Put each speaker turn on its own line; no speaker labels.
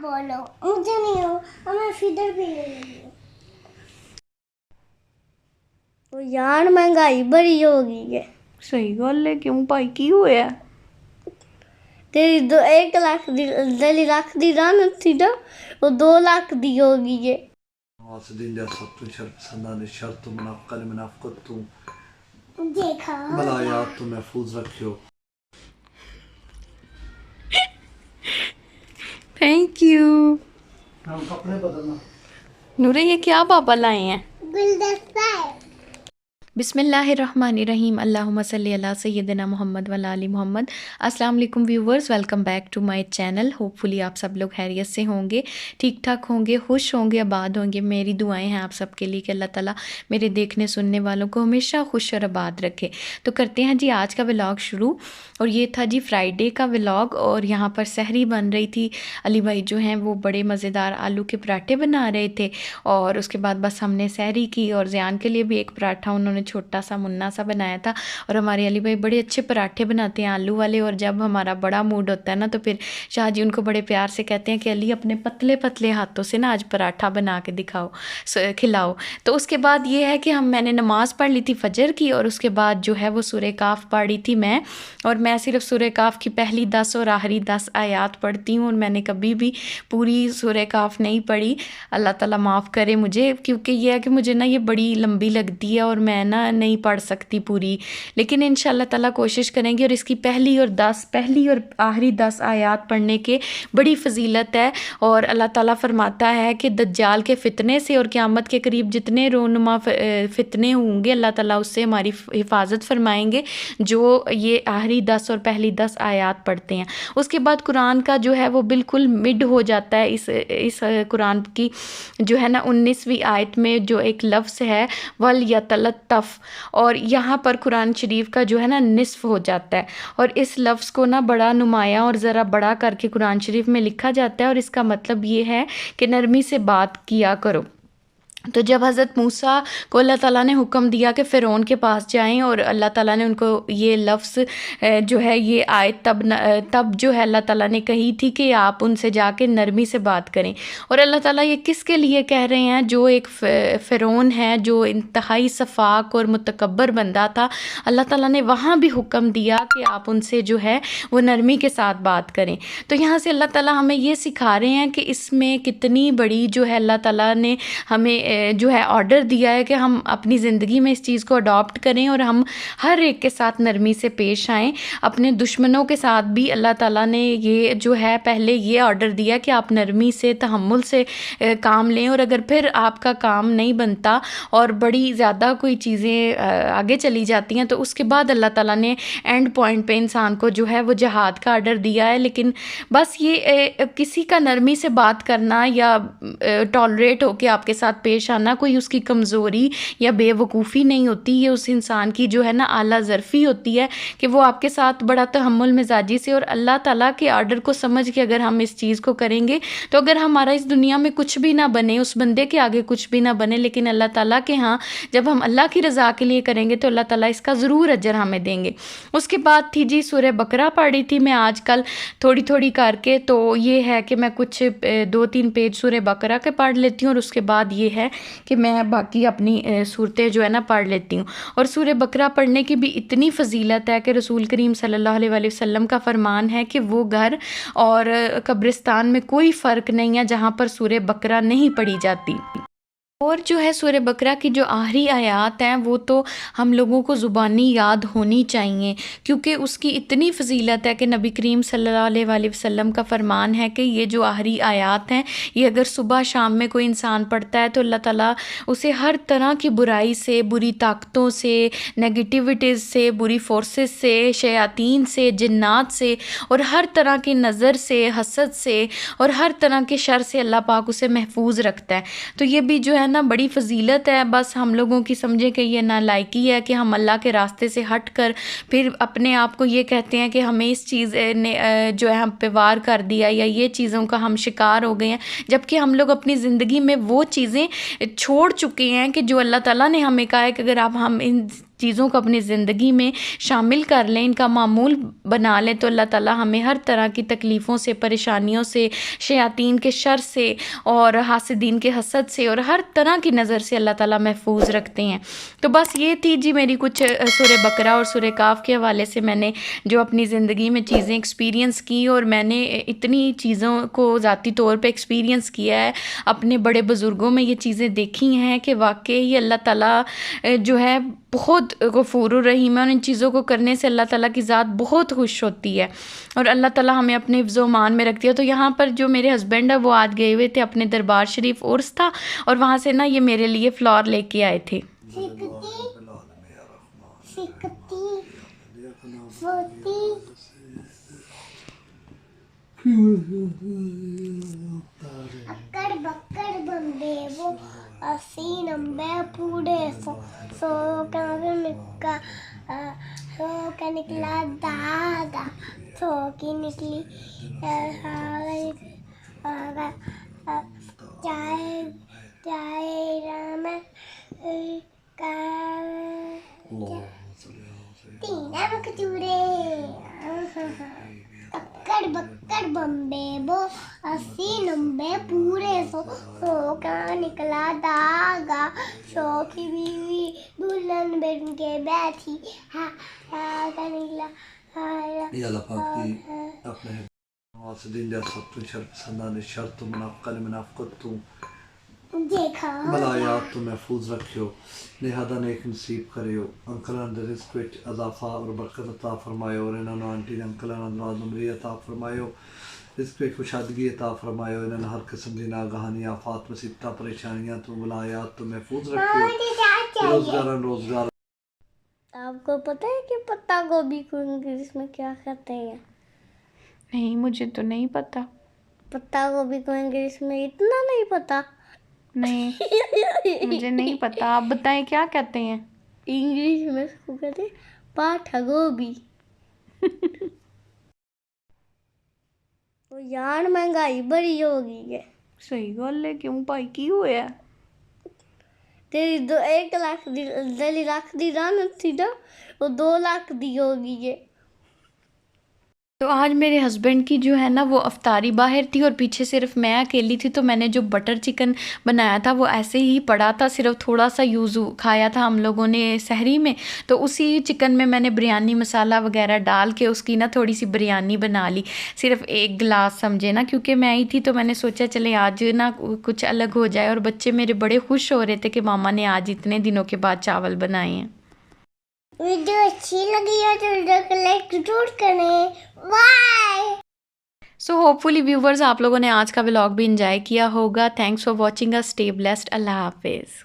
बोलो, मुझे नहीं हो, हमें फिदर भी ले लीजिए। तो यार महंगाई बड़ी हो गई है।
सही गल है, क्यों भाई की होया?
तेरी 1 लाख दी, 1 लाख दी रानत थी ना, वो 2 लाख दी हो गई है। देखा
मलायात तो महफूज रखियो।
Thank you.
हम कपड़े बदलना।
नूरे ये क्या पापा लाए हैं?
गुलदस्ता है।
बिस्मिल्लाहिर्रहमानिर्रहीम, अल्लाहुम्मा सल्ली अला सय्यिदिना मोहम्मद व अला आलि मोहम्मद। अस्सलाम वालेकुम viewers, welcome back to my channel. Hopefully आप सब लोग खैरियत से होंगे, ठीक ठाक होंगे, खुश होंगे, आबाद होंगे। मेरी दुआएं हैं आप सबके लिए कि अल्लाह ताला मेरे देखने सुनने वालों को हमेशा खुश और आबाद रखे। तो करते हैं जी आज का व्लॉग शुरू। और ये था जी फ्राइडे का व्लॉग, और यहाँ पर सहरी बन रही थी। अली भाई जो हैं वो बड़े मज़ेदार आलू के पराठे बना रहे थे, और उसके बाद बस हमने सहरी की। और ज़ियान के लिए भी एक पराठा उन्होंने छोटा सा मुन्ना सा बनाया था। और हमारे अली भाई बड़े अच्छे पराठे बनाते हैं आलू वाले, और जब हमारा बड़ा मूड होता है ना तो फिर शाह जी उनको बड़े प्यार से कहते हैं कि अली अपने पतले पतले हाथों से ना आज पराठा बना के दिखाओ, खिलाओ। तो उसके बाद ये है कि मैंने नमाज़ पढ़ ली थी फजर की, और उसके बाद जो है वो सूरह काफ पढ़ी थी मैं। और मैं सिर्फ सूरह काफ की पहली 10 और आखिरी 10 आयात पढ़ती हूँ, और मैंने कभी भी पूरी सूरह काफ नहीं पढ़ी। अल्लाह ताला माफ़ करे मुझे, क्योंकि ये है कि मुझे ना ये बड़ी लंबी लगती है और मैं ना नहीं पढ़ सकती पूरी। लेकिन इंशाल्लाह ताला कोशिश करेंगे। और इसकी पहली और आखिरी 10 आयात पढ़ने के बड़ी फ़जीलत है। और अल्लाह ताला फरमाता है कि दज्जाल के फ़ितने से और क़यामत के करीब जितने रोनुमा फ़ितने होंगे, अल्लाह ताला उससे हमारी हिफाजत फरमाएंगे जो ये आखिरी 10 और पहली 10 आयात पढ़ते हैं। उसके बाद कुरान का जो है वो बिल्कुल मिड हो जाता है। इस कुरान की जो है ना 19वीं आयत में जो एक लफ्ज़ है वल यतलत्तफ़, और यहाँ पर कुरान शरीफ का जो है ना निस्फ़ हो जाता है। और इस लफ्ज़ को ना बड़ा नुमाया और ज़रा बड़ा करके कुरान शरीफ में लिखा जाता है, और इसका मतलब ये है कि नरमी से बात किया करो। तो जब हज़रत मूसा को अल्लाह ताला ने हुक्म दिया कि फ़िरौन के पास जाएं, और अल्लाह ताला ने उनको ये लफ्ज़ जो है ये आयत तब जो है अल्लाह ताला ने कही थी कि आप उनसे जाके नरमी से बात करें। और अल्लाह ताला ये किसके लिए कह रहे हैं? जो एक फ़िरौन है जो इंतहाई सफ़ाक और मुतकब्बर बंदा था, अल्लाह ताला ने वहाँ भी हुक्म दिया कि आप उनसे जो है वो नरमी के साथ बात करें। तो यहाँ से अल्लाह ताला हमें ये सिखा रहे हैं कि इसमें कितनी बड़ी जो है अल्लाह ताला ने हमें जो है ऑर्डर दिया है कि हम अपनी ज़िंदगी में इस चीज़ को अडॉप्ट करें, और हम हर एक के साथ नरमी से पेश आएँ। अपने दुश्मनों के साथ भी अल्लाह ताला ने ये जो है पहले ये ऑर्डर दिया कि आप नरमी से तहम्मुल से काम लें। और अगर फिर आपका काम नहीं बनता और बड़ी ज़्यादा कोई चीज़ें आगे चली जाती हैं, तो उसके बाद अल्लाह ताला ने एंड पॉइंट पे इंसान को जो है वो जहाद का ऑर्डर दिया है। लेकिन बस ये किसी का नरमी से बात करना या टॉलरेट होकर आपके साथ पेश आना कोई उसकी कमज़ोरी या बेवकूफ़ी नहीं होती। ये उस इंसान की जो है ना आला ज़रफ़ी होती है कि वो आपके साथ बड़ा तहम्मुल मिजाजी से और अल्लाह ताला के आर्डर को समझ के अगर हम इस चीज़ को करेंगे, तो अगर हमारा इस दुनिया में कुछ भी ना बने, उस बंदे के आगे कुछ भी ना बने, लेकिन अल्लाह ताला के यहाँ जब हम अल्लाह की रज़ा के लिए करेंगे तो अल्लाह ताला इसका ज़रूर अजर हमें देंगे। उसके बाद थी जी सूरह बकरा पढ़ी थी मैं आजकल थोड़ी थोड़ी करके। तो ये है कि मैं कुछ 2-3 पेज सूरह बकरा के पढ़ लेती हूँ, और उसके बाद ये है कि मैं बाकी अपनी सूरतें जो है ना पढ़ लेती हूँ। और सूरह बकरा पढ़ने की भी इतनी फ़जीलत है कि रसूल करीम सल्लल्लाहु अलैहि वसल्लम का फ़रमान है कि वो घर और कब्रिस्तान में कोई फ़र्क नहीं है जहाँ पर सूरह बकरा नहीं पढ़ी जाती। और जो है सूरह बकरा की जो आखिरी आयात हैं वो तो हम लोगों को ज़ुबानी याद होनी चाहिए, क्योंकि उसकी इतनी फ़जीलत है कि नबी करीम सल्लल्लाहु अलैहि वसल्लम का फ़रमान है कि ये जो आखिरी आयात हैं ये अगर सुबह शाम में कोई इंसान पढ़ता है तो अल्लाह ताला उसे हर तरह की बुराई से, बुरी ताकतों से, नेगेटिविटीज़ से, बुरी फोर्सेस से, शयातीन से, जिन्नात से, और हर तरह की नज़र से, हसद से, और हर तरह के शर से अल्लाह पाक उसे महफूज रखता है। तो ये भी जो है ना बड़ी फ़जीलत है। बस हम लोगों की समझे कि ये नालायकी है कि हम अल्लाह के रास्ते से हट कर फिर अपने आप को ये कहते हैं कि हमें इस चीज़ ने जो है हम पे वार कर दिया या ये चीज़ों का हम शिकार हो गए हैं, जबकि हम लोग अपनी ज़िंदगी में वो चीज़ें छोड़ चुके हैं कि जो अल्लाह ताला ने हमें कहा है कि अगर आप हम इन چیزوں کو اپنی زندگی میں شامل کر لیں، ان کا معمول بنا لیں، تو اللہ تعالیٰ ہمیں ہر طرح کی تکلیفوں سے، پریشانیوں سے، شیاطین کے شر سے اور حاسدین کے حسد سے اور ہر طرح کی نظر سے اللہ تعالیٰ محفوظ رکھتے ہیں۔ تو بس یہ تھی جی میری کچھ سورہ بقرہ اور سورہ کاف کے حوالے سے میں نے جو اپنی زندگی میں چیزیں ایکسپیرینس کی، اور میں نے اتنی چیزوں کو ذاتی طور پہ ایکسپیرینس کیا ہے، اپنے بڑے بزرگوں میں یہ چیزیں دیکھی ہیں کہ واقعی اللہ تعالیٰ جو ہے بہت غفور الرحیم ہے، اور ان چیزوں کو کرنے سے اللہ تعالیٰ کی ذات بہت خوش ہوتی ہے اور اللہ تعالیٰ ہمیں اپنے حفظ و امان میں رکھتی ہے۔ تو یہاں پر جو میرے ہسبینڈ ہے وہ آج گئے ہوئے تھے اپنے دربار شریف عرس تھا، اور وہاں سے نا یہ میرے لیے فلاور لے کے آئے تھے۔
اکڑ بکڑ بمبے وہ اسی نمبے پورے سو کا نکلا دادا، سو کی نکلی چائے رام تین کچورے، اکڑ بکڑ بمبے بو اسی نمبے پورے سو کا نکلا داغا، سو کی بیوی دلہن بن کے بیٹھی کا نکلا
یا اللہ پاک کی اپنے حاسدین جیسا شر پسندان شر تو منافقت تو
دیکھا
بلایات تو محفوظ رکھیو، لہذا نیک نصیب کریو، انکلان دے رزق وچ اضافہ اور برکت عطا فرمایو، اور انہاں نوں آنٹی دے انکلان نوں عمری عطا فرمایو، رزق وچ خوشادگی عطا فرمایو، انہاں نوں ہر قسم دی ناگہانی آفات مصیبتاں پریشانیاں تو بلایات تو محفوظ رکھیو، روزگار
آپ کو پتہ ہے کہ پتہ گوبھی کو انگلش میں کیا کہتے ہیں؟
نہیں مجھے تو نہیں پتہ۔
پتہ گوبھی کو انگلش میں اتنا نہیں پتہ؟
نہیں مجھے نہیں پتہ، آپ بتائیں کیا کہتے ہیں؟
انگلش میں اس کو کہتے ہیں پاٹھا گوبھی۔ وہ یار مہنگائی بڑی ہو گئی ہے۔
صحیح گل ہے، کیوں بھائی کی ہویا؟
تیری 1 لاکھ دی لاکھ دی رانت تھی نا، وہ 2 لاکھ دی ہو گئی ہے۔
تو آج میرے ہسبینڈ کی جو ہے نا وہ افطاری باہر تھی، اور پیچھے صرف میں اکیلی تھی، تو میں نے جو بٹر چکن بنایا تھا وہ ایسے ہی پڑا تھا، صرف تھوڑا سا یوزو کھایا تھا ہم لوگوں نے سحری میں، تو اسی چکن میں نے بریانی مسالہ وغیرہ ڈال کے اس کی نا تھوڑی سی بریانی بنا لی، صرف 1 گلاس سمجھے نا، کیونکہ میں آئی تھی تو میں نے سوچا چلے آج نا کچھ الگ ہو جائے، اور بچے میرے بڑے خوش ہو رہے تھے کہ ماما نے آج اتنے دنوں کے بعد چاول بنائے ہیں۔
ویڈیو اچھی لگی ہے تو ویڈیو کو لائک ضرور کریں۔ بائے۔
سو ہوپ فلی ویورز آپ لوگوں نے آج کا ولاگ بھی انجوائے کیا ہوگا۔ Thanks for watching us, stay blessed, اللہ حافظ۔